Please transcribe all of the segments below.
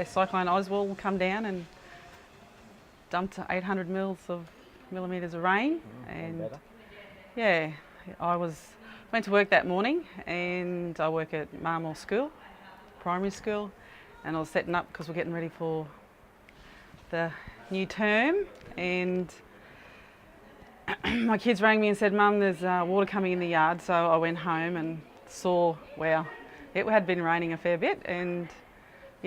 Cyclone Oswald come down and dumped 800 millimetres of rain. And yeah, went to work that morning, and I work at Manley School, primary school, and I was setting up because we're getting ready for the new term, and my kids rang me and said, "Mum, there's water coming in the yard." So I went home and saw, wow, it had been raining a fair bit, and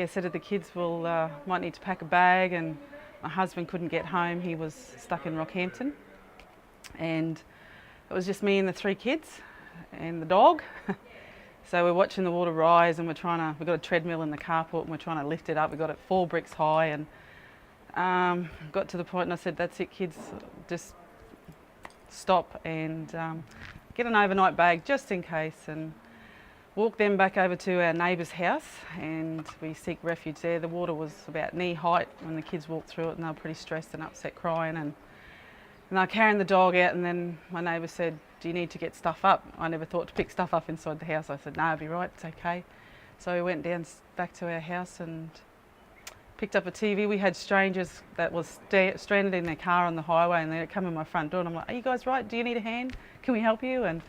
said to the kids, well, might need to pack a bag. And my husband couldn't get home, he was stuck in Rockhampton, and it was just me and the 3 kids and the dog. So we're watching the water rise, and we've got a treadmill in the carport, and we're trying to lift it up. We've got it 4 bricks high, and got to the point and I said, that's it kids, just stop and get an overnight bag just in case, and walk them back over to our neighbour's house, and we seek refuge there. The water was about knee height when the kids walked through it, and they were pretty stressed and upset, crying, and they were carrying the dog out. And then my neighbour said, do you need to get stuff up? I never thought to pick stuff up inside the house. I said, no, I'll be right, it's okay. So we went down back to our house and picked up a TV. We had strangers that was stranded in their car on the highway, and they'd come in my front door, and I'm like, are you guys right? Do you need a hand? Can we help you? And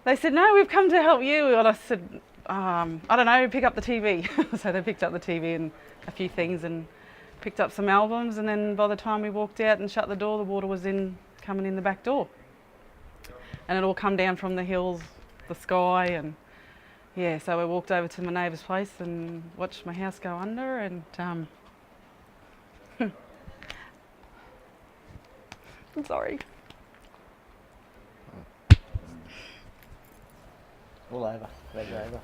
they said, no, we've come to help you. And I said, I don't know, pick up the TV. So they picked up the TV and a few things, and picked up some albums, and then by the time we walked out and shut the door, the water was coming in the back door. And it all come down from the hills, the sky, and so we walked over to my neighbour's place and watched my house go under, and I'm sorry. All over, glad you're over.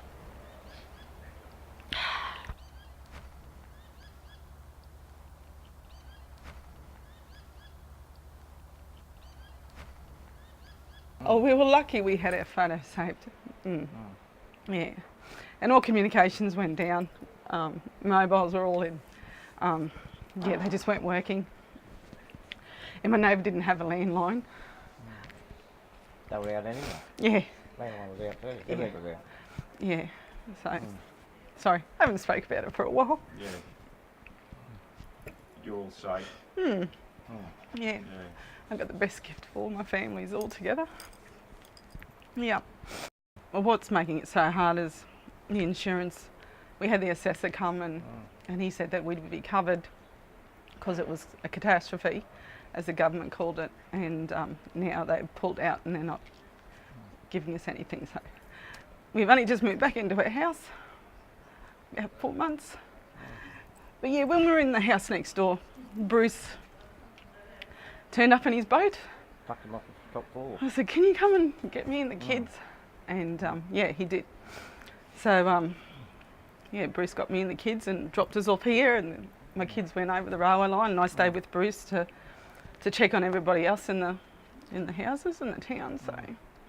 Oh, we were lucky we had our photo saved. Yeah, and all communications went down. Mobiles were all in. They just weren't working. And my neighbour didn't have a landline. They were out anyway? Yeah. Landline was out too, everything was out. Yeah, so, sorry, I haven't spoke about it for a while. Yeah. You're all safe. Yeah. I got the best gift of all my families all together. Yeah. Well, what's making it so hard is the insurance. We had the assessor come, and he said that we'd be covered because it was a catastrophe, as the government called it, and now they've pulled out and they're not giving us anything. So we've only just moved back into our house, about 4 months. But yeah, when we were in the house next door, Bruce turned up in his boat. Tucked him off the top floor. I said, can you come and get me and the kids? And he did. So Bruce got me and the kids and dropped us off here, and my kids went over the railway line, and I stayed with Bruce to check on everybody else in the houses in the town. So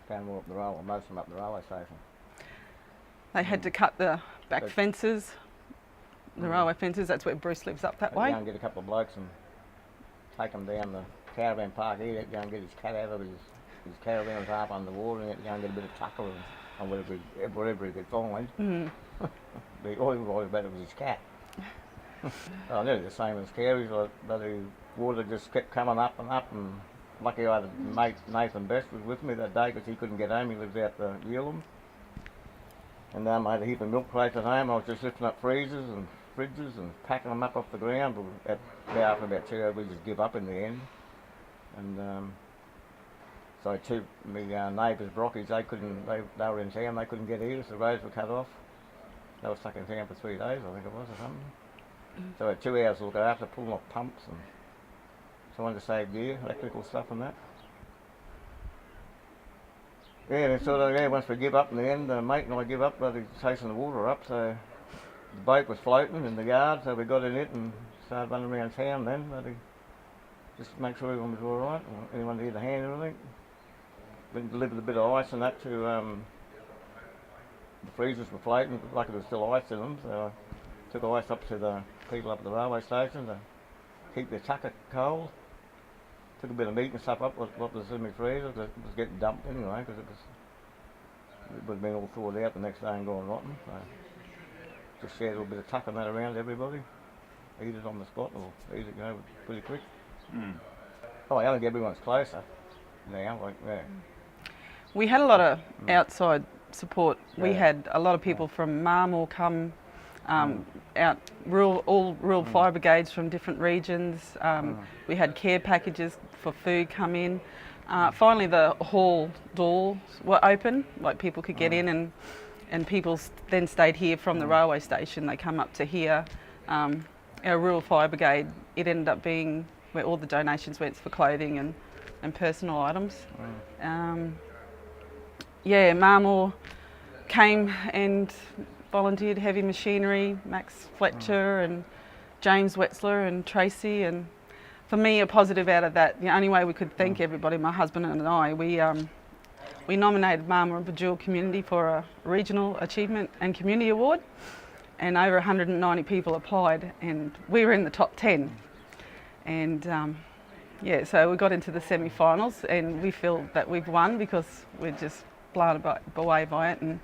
Found more up the railway, most of them up the railway station. They had to cut the back fences, the railway fences. That's where Bruce lives, up that way. Go and get a couple of blokes and take them down the caravan park. He had to go and get his cat out of his caravan half under the water, and he had to go and get a bit of tucker and whatever he could find. But all he was worried about was his cat. I knew the same as Carey's. The water just kept coming up, and lucky I had a mate, Nathan Best, was with me that day because he couldn't get home. He lives out the Yearlam. And I had a heap of milk crates at home. I was just lifting up freezers and fridges and packing them up off the ground. But after about 2 hours, we just give up in the end. And so my neighbours, Brockies, they were in town. They couldn't get here, so the roads were cut off. They were stuck in town for 3 days, I think it was, or something. So I had 2 hours to look after, pulling off pumps and trying to save gear, electrical stuff and that. Yeah, and sort of, once we give up in the end, the mate and I give up, bloody chasing the water up, so the boat was floating in the yard, so we got in it and started running around town then, just to make sure everyone was alright, or anyone needed a hand or anything. Went and delivered a bit of ice and that to, the freezers were floating, luckily there was still ice in them, so I took ice up to the people up at the railway station to keep their tucker cold. Took a bit of meat and stuff up, what was in my freezer, because it was getting dumped anyway, because it would have been all thawed out the next day and gone rotten. So. just share a little bit of tuck and that around everybody. Eat it on the spot or eat it, pretty quick. Oh, I think everyone's closer now. Like, yeah. We had a lot of outside support. We Yeah. had a lot of people from Manley come out, all rural fire brigades from different regions. We had care packages for food come in. Finally, the hall doors were open, like people could get in, and people then stayed here from the railway station. They come up to here. Our rural fire brigade, it ended up being where all the donations went for clothing and personal items. Yeah, Manley came and volunteered heavy machinery, Max Fletcher and James Wetzler and Tracy, and for me a positive out of that, the only way we could thank everybody, my husband and I, we nominated Manley and Bajul community for a Regional Achievement and Community Award, and over 190 people applied and we were in the top 10. And yeah, so we got into the semi-finals and we feel that we've won because we're just blown away by it, and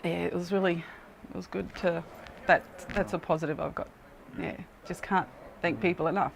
yeah, it was good to, that's a positive I've got. Yeah, just can't thank people enough.